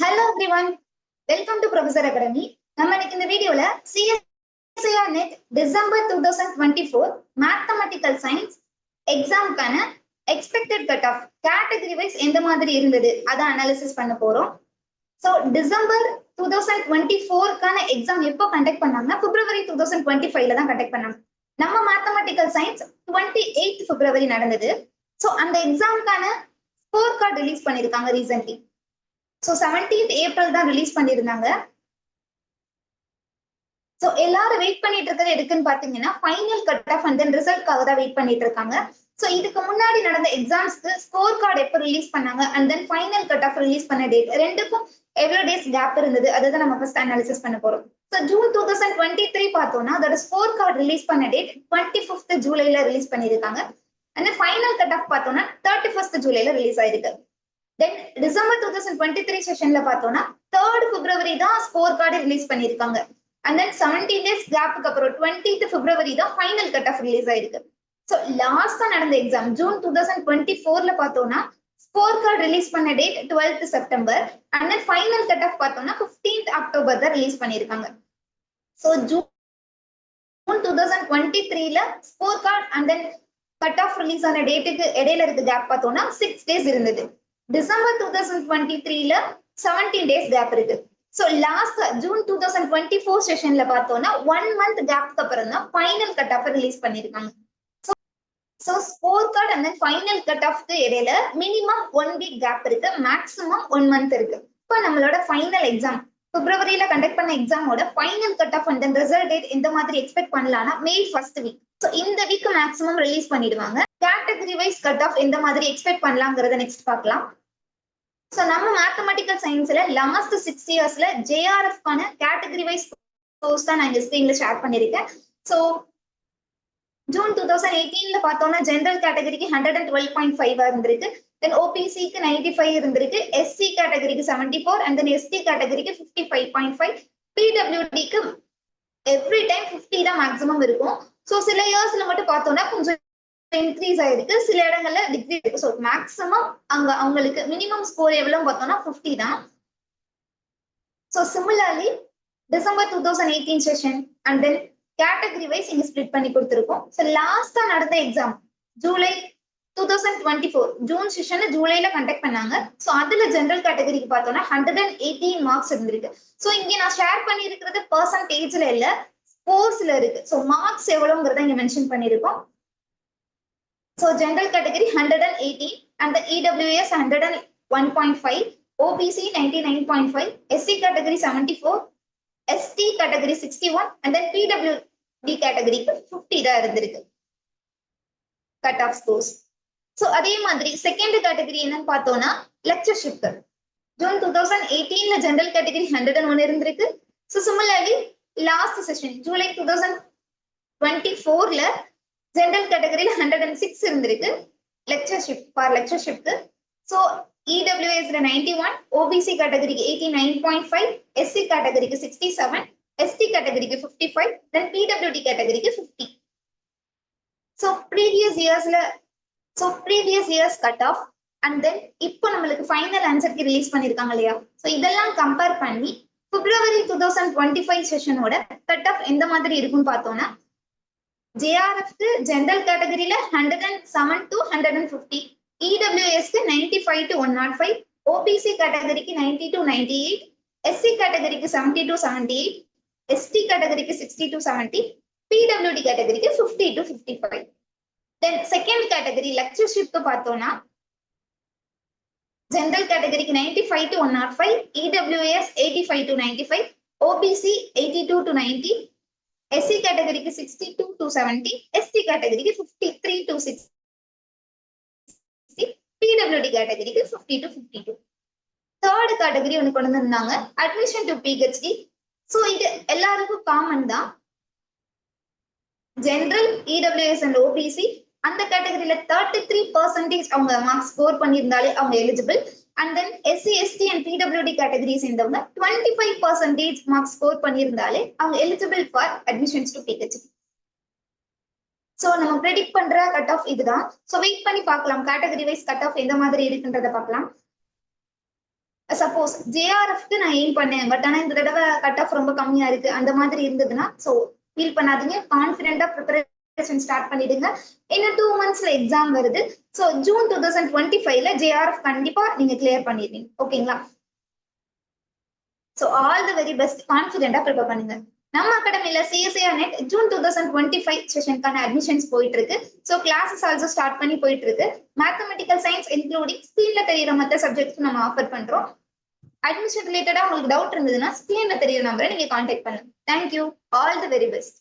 Hello everyone, welcome to Professor Academy. நம்ம இன்னைக்கு இந்த வீடியோல CSIR NET December 2024 Mathematical Science எக்ஸாம்க்கான expected cut off category wise எந்த மாதிரி இருந்தது அதை அனாலிசிஸ் பண்ண போறோம். ஸோ டிசம்பர் 2024க்கான எக்ஸாம் எப்போ கண்டக்ட் பண்ணாங்கன்னா பிப்ரவரி 2025ல தான் கண்டக்ட் பண்ணாங்க. நம்ம மேத்தமெட்டிக்கல் சயின்ஸ் 28 பிப்ரவரி நடந்தது. ஸோ அந்த எக்ஸாம்க்கான ஸ்கோர் கார்டு ரிலீஸ் பண்ணியிருக்காங்க ரீசென்ட்லி. ஸோ 17th ஏப்ரல் தான் ரிலீஸ் பண்ணியிருந்தாங்க. ஸோ எல்லாரும் வெயிட் பண்ணிட்டு இருக்கிறது எதுக்குன்னு பாத்தீங்கன்னா final cut off and then ரிசல்ட்காக தான் வெயிட் பண்ணிட்டு இருக்காங்க. ஸோ இதுக்கு முன்னாடி நடந்த எக்ஸாம்ஸ்க்கு ஸ்கோர் கார்டு எப்போ ரிலீஸ் பண்ணாங்க and then final cut off release பண்ண டேட் ரெண்டுக்கும் எவ்வளோ டேஸ் கேப் இருந்தது அதை தான் நம்ம ஃபர்ஸ்ட் அனாலிசிஸ் பண்ண போறோம். ஸோ ஜூன் 2023 பார்த்தோம்னா அதோட ஸ்கோர் கார்டு ரிலீஸ் பண்ண டேட் 25th ஜூலைல ரிலீஸ் பண்ணியிருக்காங்க. And then final cut off பார்த்தோம்னா 31st ஜூலைல ரிலீஸ் ஆயிருக்கு. தென் டிசம்பர் 2023 செஷன்ல பார்த்தோம்னா 3rd பிப்ரவரி தான் ஸ்கோர் கார்டு ரிலீஸ் பண்ணியிருக்காங்க. அண்ட் தென் 17 டேஸ் கேப்புக்கு அப்புறம் 20th பிப்ரவரி தான் ஃபைனல் கட் ஆஃப் ரிலீஸ் ஆயிருக்கு. ஸோ லாஸ்டா நடந்த எக்ஸாம் ஜூன் 2024ல பார்த்தோம்னா ஸ்கோர் கார்டு ரிலீஸ் பண்ண date 12th September and then final cut off பார்த்தோம்னா 15th அக்டோபர் தான் ரிலீஸ் பண்ணியிருக்காங்க. ஸோ ஜூன் 2023ல score card and then cut off release ஆன டேட்டுக்கு இடையில இருக்க கேப் பார்த்தோம்னா 6 டேஸ் இருந்தது. டிசம்பர் 2023ல 17 டேஸ் கேப் இருக்கு. ஸோ லாஸ்ட் ஜூன் 2024 செஷன்ல பார்த்தோம்னா 1 month கேப்க்கு அப்புறம் தான் ஃபைனல் கட் ஆஃப் ரிலீஸ் பண்ணிருக்காங்க. So score card and final cut ஆஃப்க்கு இடையில மினிமம் 1 week கேப் இருக்கு, மேக்ஸிமம் 1 month இருக்கு. இப்போ நம்மளோட ஃபைனல் எக்ஸாம் பிப்ரவரியில கண்டக்ட் பண்ண எக்ஸாமோட final cut off and result date எந்த மாதிரி எக்ஸ்பெக்ட் பண்ணலாம்னா மே 1st week. ஸோ இந்த வீக் மேக்ஸிமம் ரிலீஸ் பண்ணிடுவாங்க. கேட்டகரி வைஸ் கட் ஆஃப் எந்த மாதிரி எக்ஸ்பெக்ட் பண்ணலாங்கிறத நெக்ஸ்ட் பார்க்கலாம். ஸோ நம்ம மேத்தமெட்டிக்கல் சயின்ஸ்ல லாஸ்ட் 6 yearsல JRF-க்கான கேட்டகரி வைஸ் கோர்ஸ் தான் நான் இந்த ஸ்கிரீன்ல ஷேர் பண்ணியிருக்கேன். ஸோ ஜூன் 2018ல பார்த்தோம்னா ஜெனரல் கேட்டகரிக்கு 112.5 இருந்திருக்கு. தென் OPCக்கு 95 இருந்திருக்கு, SC கேட்டகரிக்கு 74 அண்ட் தென் ST கேட்டகரிக்கு 55.5, PWDக்கு எவ்ரி டைம் 50 தான் மேக்ஸிமம் இருக்கும். ஸோ சில இயர்ஸ்ல மட்டும் பார்த்தோம்னா கொஞ்சம் இன்க்ரீஸ் ஆயிருக்கு, சில இடங்கள்ல டிகிரி இருக்கு. ஸோ மேக்ஸிமம் அங்க அவங்களுக்கு மினிமம் ஸ்கோர் எவ்வளவு பார்த்தோம்னா 50 தான். So similarly December 2018 session and then category wise இங்க ஸ்பிளிட் பண்ணி கொடுத்துருக்கோம். ஸோ லாஸ்டா நடந்த எக்ஸாம் ஜூலை 2024 ஜூன் செஷன் ஜூலைல கண்டக்ட் பண்ணாங்க. ஸோ அதுல ஜெனரல் கேட்டகரிக்கு பார்த்தோம்னா 118 மார்க்ஸ் இருந்திருக்கு. ஸோ இங்க நான் ஷேர் பண்ணி இருக்கிறது பெர்சன்டேஜ்ல இல்ல, ஸ்கோர்ஸ்ல இருக்கு. ஸோ மார்க்ஸ் எவ்வளவுங்கிறத இங்க மென்ஷன் பண்ணிருக்கோம். So general category 118 and the EWS 101.5, OBC 99.5, SC category 74, ST category 61 and then PWD category 50 தான் இருந்திருக்கு கட் ஆஃப் ஸ்கோர்ஸ். ஸோ அதே மாதிரி செகண்ட் கேட்டகரி என்னன்னு பார்த்தோம்னா லெக்சர்ஷிப். ஜூன் 2018ல ஜெனரல் கேட்டகரி 101 இருந்திருக்கு. So similarly last session July 2024ல ஜெனரல் கேட்டகரியில 106 இருந்திருக்கு லெக்சர்ஷிப் ஃபார் லெக்சர்ஷிப்க்கு. ஸோ EWSல 91, OBC கேட்டகரிக்கு 89.5, SC கேட்டகரிக்கு 67, ST கேட்டகரிக்கு 55, தென் PWD கேட்டகரிக்கு 50. So previous years cut off and தென் இப்போ நம்மளுக்கு ஃபைனல் ஆன்சருக்கு ரிலீஸ் பண்ணிருக்காங்க இல்லையா. ஸோ இதெல்லாம் கம்பேர் பண்ணி பிப்ரவரி 2025 செஷனோட கட் ஆஃப் எந்த மாதிரி இருக்குன்னு பார்த்தோம்னா JRF-க்கு ஜெனரல் கேட்டகரியில 107 to 150, EWS-க்கு 95 to 105, OBC கேட்டகரிக்கு 90 to 98, SC கேட்டகரிக்கு 70 to 78, ST கேட்டகரிக்கு 60 to 70, PWD கேட்டகரிக்கு 50 to 55. தென் செகண்ட் கேட்டகரி லெக்சர்ஷிப்க்கு பார்த்தோம்னா ஜெனரல் கேட்டகரிக்கு 95 to 105, EWS 85 to 95, OBC 82 to 90, SC கேட்டகரிக்கு 62 to 70, ST கேட்டகரிக்கு 53 to 60, PWD கேட்டகரிக்கு 50 to 52. தேர்ட் கேட்டகரி ஒன்று கொண்டு வந்திருந்தாங்க அட்மிஷன் டு PhD. ஸோ இது எல்லாருக்கும் காமன் தான். ஜெனரல், EWS அண்ட் OBC அந்த கேட்டகரியில 33% அவங்க மார்க்ஸ் ஸ்கோர் பண்ணியிருந்தாலே அவங்க eligible. And then SC, ST and PWD category சேர்ந்தவங்க 25% மார்க்ஸ் ஸ்கோர் பண்ணியிருந்தாலே அவங்க eligible for admissions to PhD. So நம்ம ப்ரெடிக்ட் பண்ற கட் ஆஃப் இதுதான். ஸோ வெயிட் பண்ணி பார்க்கலாம் கேட்டகரி வைஸ் கட் ஆஃப் எந்த மாதிரி இருக்குன்றத பார்க்கலாம். சப்போஸ் ஜேஆர்எஃப்க்கு நான் எய்ம் பண்ணேன், பட் ஆனா இந்த தடவை கட் ஆஃப் ரொம்ப கம்மியா இருக்கு அந்த மாதிரி இருந்ததுன்னா ஸோ ஃபீல் பண்ணாதீங்க, கான்ஃபிடென்ட்டா ப்ரிப்பரேஷன் ஸ்டார்ட் பண்ணிடுங்க. இன்னும் 2 monthsல எக்ஸாம் வருது. ஸோ ஜூன் 2025ல ஜேஆர்எஃப் கண்டிப்பா நீங்க கிளியர் பண்ணிடுவீங்க. ஓகேங்களா? So all the very best, கான்ஃபிடென்ட்டா ப்ரிப்பேர் பண்ணுங்க. நம்ம அகாடமில சிஎஸ்ஐஆர் நெட் ஜூன் 2025 செஷனுக்கான அட்மிஷன்ஸ் போயிட்டு இருக்கு. ஸோ கிளாஸஸ் ஆல்சோ ஸ்டார்ட் பண்ணி போயிட்டு இருக்கு. மேத்தமெட்டிக்கல் சயின்ஸ் இன்க்ளூடிங் ஸ்கிரீன்ல தெரியுற மற்ற சப்ஜெக்ட்ஸ் நம்ம ஆஃபர் பண்றோம். அட்மிஷன் ரிலேட்டடா உங்களுக்கு டவுட் இருந்ததுன்னா ஸ்கிரீன்ல தெரியுற நம்பரை நீங்க கான்டாக்ட் பண்ணுங்க. Thank you, all the very best.